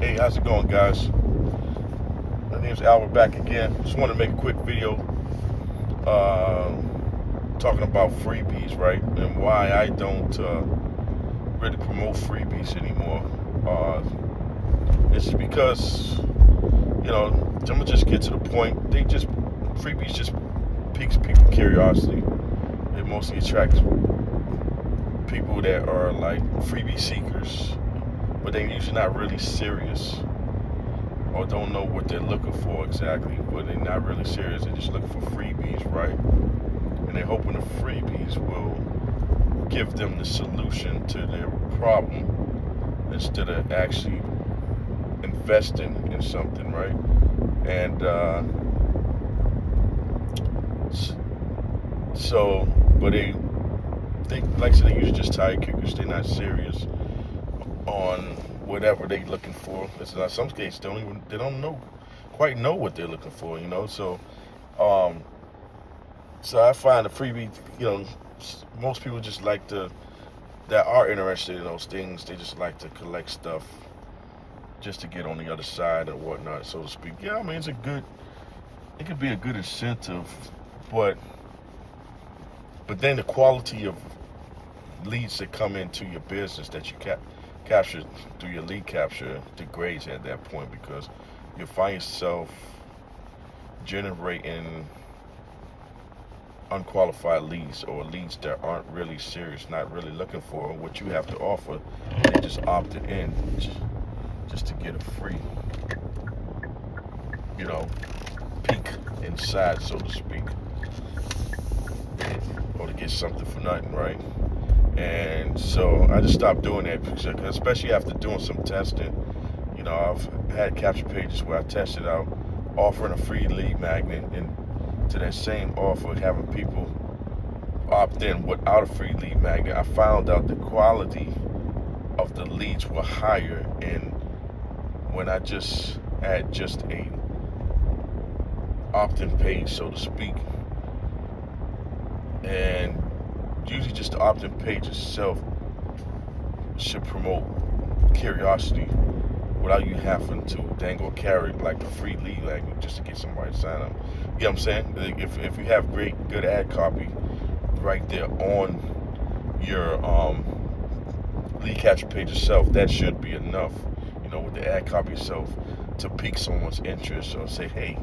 Hey, how's it going, guys? My name's Albert back again. Just want to make a quick video uh, talking about freebies, right? And why I don't really promote freebies anymore. It's because, I'm gonna just get to the point. Freebies just piques people's curiosity. It mostly attracts people that are like freebie seekers, but they're usually not really serious or don't know what they're looking for exactly, but they're not really serious. They're just looking for freebies, right? And they're hoping the freebies will give them the solution to their problem instead of actually investing in something, right? And so, but they like I said, they usually just tire kickers. They're not serious on whatever they're looking for. It's in some cases they don't quite know what they're looking for. Um, so I find the freebie, most people just like that are interested in those things. They just like to collect stuff just to get on the other side or whatnot, so to speak. Yeah, I mean it could be a good incentive, but then the quality of leads that come into your business that you capture through your lead capture degrades at that point, because you'll find yourself generating unqualified leads or leads that aren't really serious, not really looking for what you have to offer. They just opted in just to get a free, peek inside, so to speak, or to get something for nothing, right? And so I just stopped doing that, because especially after doing some testing. I've had capture pages where I tested out offering a free lead magnet, and to that same offer, having people opt in without a free lead magnet. I found out the quality of the leads were higher, and when I just had just a opt-in page, so to speak, and usually just the opt-in page itself should promote curiosity without you having to dangle a carrot like a free lead magnet just to get somebody to sign up. You know what I'm saying? If you have good ad copy right there on your lead capture page itself, that should be enough, with the ad copy itself, to pique someone's interest or say, hey,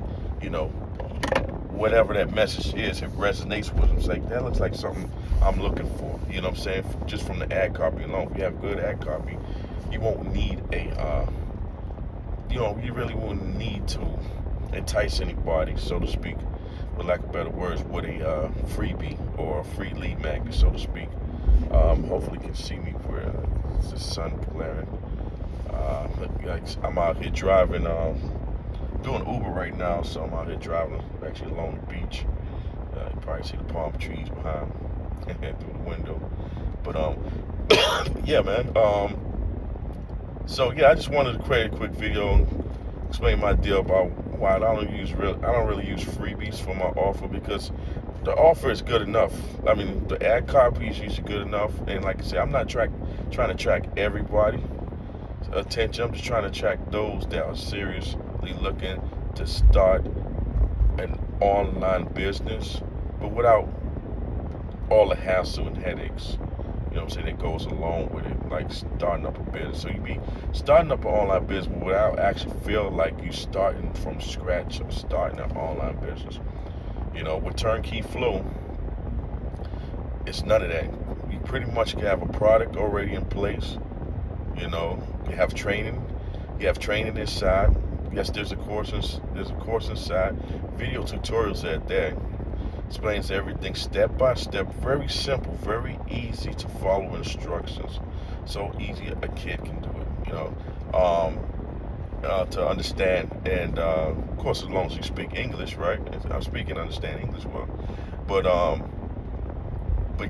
whatever that message is, it resonates with them. It's like, that looks like something I'm looking for. You know what I'm saying? Just from the ad copy alone. If you have good ad copy, you won't need you really won't need to entice anybody, so to speak, for lack of better words, with a freebie or a free lead magnet, so to speak. Hopefully you can see me where it's the sun glaring. I'm out here driving, doing Uber right now, so I'm out here driving, actually along the beach. You probably see the palm trees behind through the window. But yeah, man. So yeah, I just wanted to create a quick video and explain my deal about why I don't really use freebies for my offer, because the offer is good enough. I mean, the ad copy is usually good enough, and like I said, I'm not trying to track everybody attention. I'm just trying to track those that are seriously looking to start an online business, but without all the hassle and headaches, what I'm saying, that goes along with it, like starting up a business. So you be starting up an online business without actually feel like you starting from scratch or starting an online business. With Turnkey Flow, it's none of that. You pretty much have a product already in place. You have training. You have training inside. Yes, there's a course inside. Video tutorials at that. Explains everything step by step. Very simple, very easy to follow instructions. So easy a kid can do it. To understand, and of course, as long as you speak English, right? I speak and understand English well. But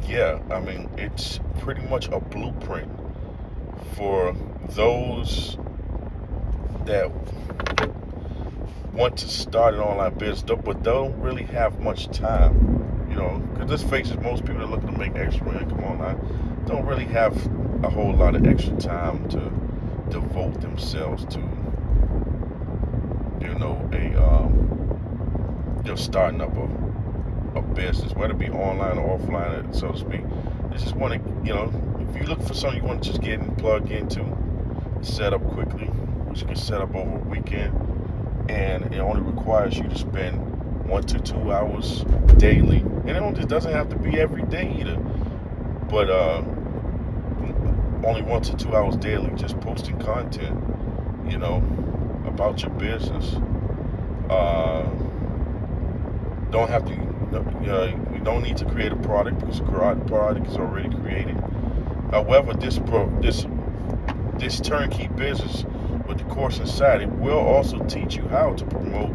yeah, I mean, it's pretty much a blueprint for those that want to start an online business, but don't really have much time. Because let's face it, most people are looking to make extra income online don't really have a whole lot of extra time to devote themselves to, starting up a business, whether it be online or offline, so to speak. They just want to, if you look for something you want to just get and plug into, set up quickly, which you can set up over a weekend, and it only requires you to spend 1 to 2 hours daily, and it doesn't have to be every day either, but only 1 to 2 hours daily, just posting content, about your business. Don't have to, you don't need to create a product because the product is already created. However, this turnkey business with the course inside it will also teach you how to promote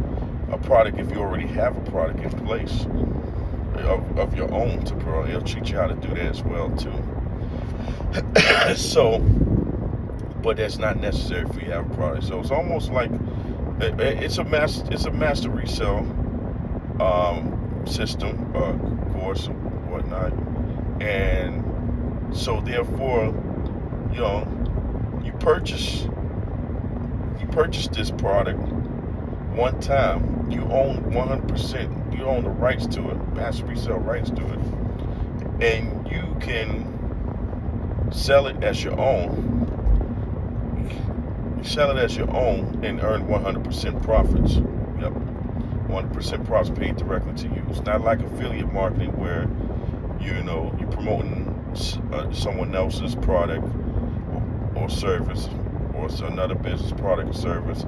a product if you already have a product in place of your own to promote. It'll teach you how to do that as well too. So, but that's not necessary if you have a product. So it's almost like it's a master resale system, course, and whatnot. And so therefore, you purchase this product one time. You own 100%. You own the rights to it, master resale rights to it, and you can sell it as your own. You sell it as your own and earn 100% profits. Yep, 100% profits paid directly to you. It's not like affiliate marketing where you're promoting someone else's product or service, or another business product or service,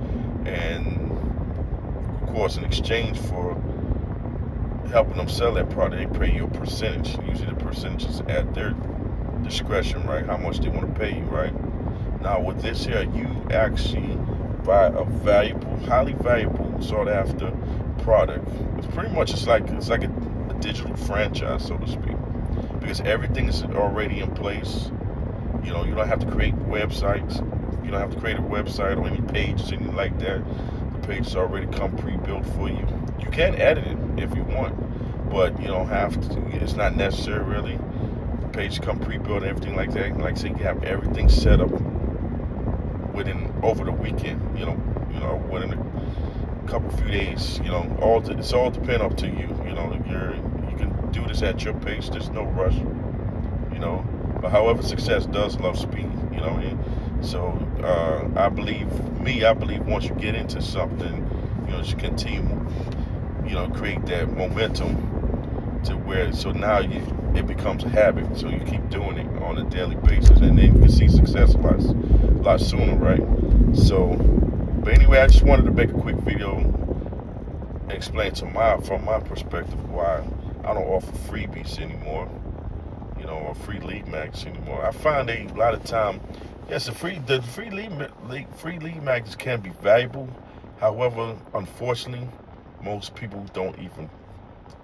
and of course in exchange for helping them sell that product, they pay you a percentage. Usually the percentage is at their discretion, right? How much they want to pay you, right? Now with this here, you actually buy a valuable, highly valuable, sought after product. It's like a digital franchise, so to speak, because everything is already in place. You don't have to create websites. You don't have to create a website or any pages, anything like that. The pages already come pre-built for you. You can edit it if you want, but you don't have to. It's not necessary really. The pages come pre-built and everything like that. Like I say, you have everything set up over the weekend. Within a few days. It's all depend up to you. You can do this at your pace. There's no rush. But however, success does love speed. So I believe once you get into something, you continue, create that momentum to where, so now it becomes a habit. So you keep doing it on a daily basis, and then you can see success a lot sooner, right? So, but anyway, I just wanted to make a quick video and explain from my perspective why I don't offer freebies anymore, or free lead mags anymore. I find a lot of time, yes, the free lead mags can be valuable. However, unfortunately, most people don't even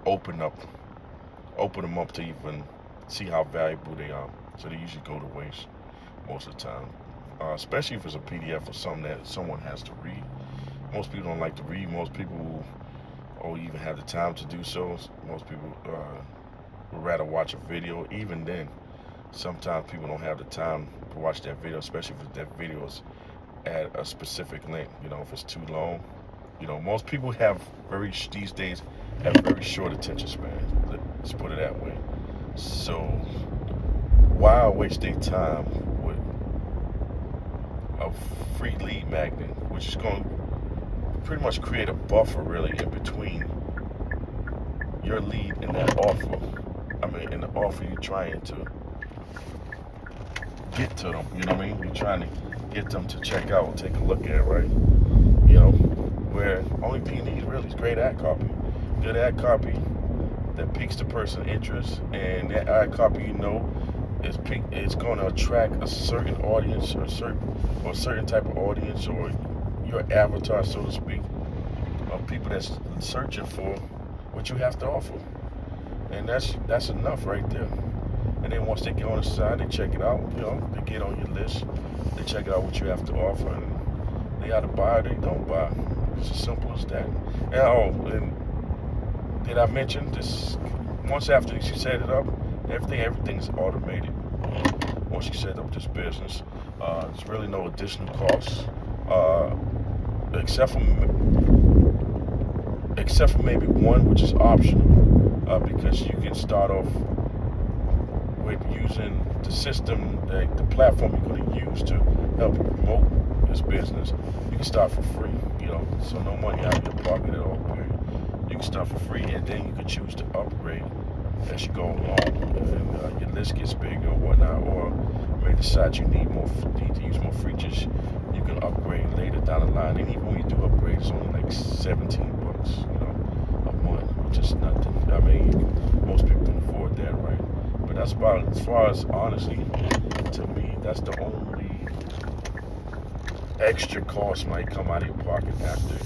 open them up to even see how valuable they are. So they usually go to waste most of the time, especially if it's a PDF or something that someone has to read. Most people don't like to read. Most people don't even have the time to do so. Most people would rather watch a video. Even then, sometimes people don't have the time to watch that video, especially if that video is at a specific length. If it's too long. Most people these days have very short attention span. Let's put it that way. So why waste their time with a free lead magnet, which is going to pretty much create a buffer really in between your lead and that offer. And the offer you're trying to get to them. You're trying to get them to check out and take a look at, right? Where only thing you need really is great ad copy. Good ad copy that piques the person's interest, and that ad copy it's going to attract a certain audience or a certain type of audience, or your avatar, so to speak, of people that's searching for what you have to offer. And that's enough right there. And then once they get on the side, they check it out, they get on your list, they check out what you have to offer, and they either buy or they don't buy. It's as simple as that. And did I mention this? Once after you set it up, everything is automated. Once you set up this business, There's really no additional costs, except for maybe one, which is optional, because you can start off with using the system, the platform you're going to use to help you promote this business. You can start for free, so no money out of your pocket at all. Period. You can start for free, and then you can choose to upgrade as you go along, and your list gets bigger or whatnot, or maybe decide you need to use more features. You can upgrade later down the line, and even when you do upgrade, it's only like $17, a month, which is nothing. I mean, most people can afford that, right? But that's about, as far as, honestly, to me, that's the only extra cost might come out of your pocket after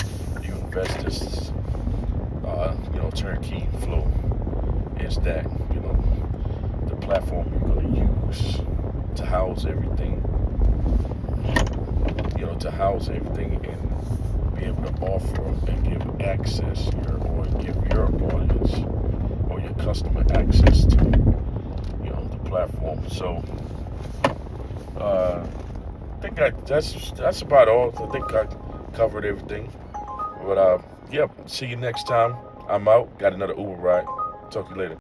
you invest this, Turnkey Flow, is that, the platform you're going to use to house everything, and be able to offer and give access or give your audience or your customer access to, the platform. So, I think that's about all. I think I covered everything. But, see you next time. I'm out. Got another Uber ride. Talk to you later.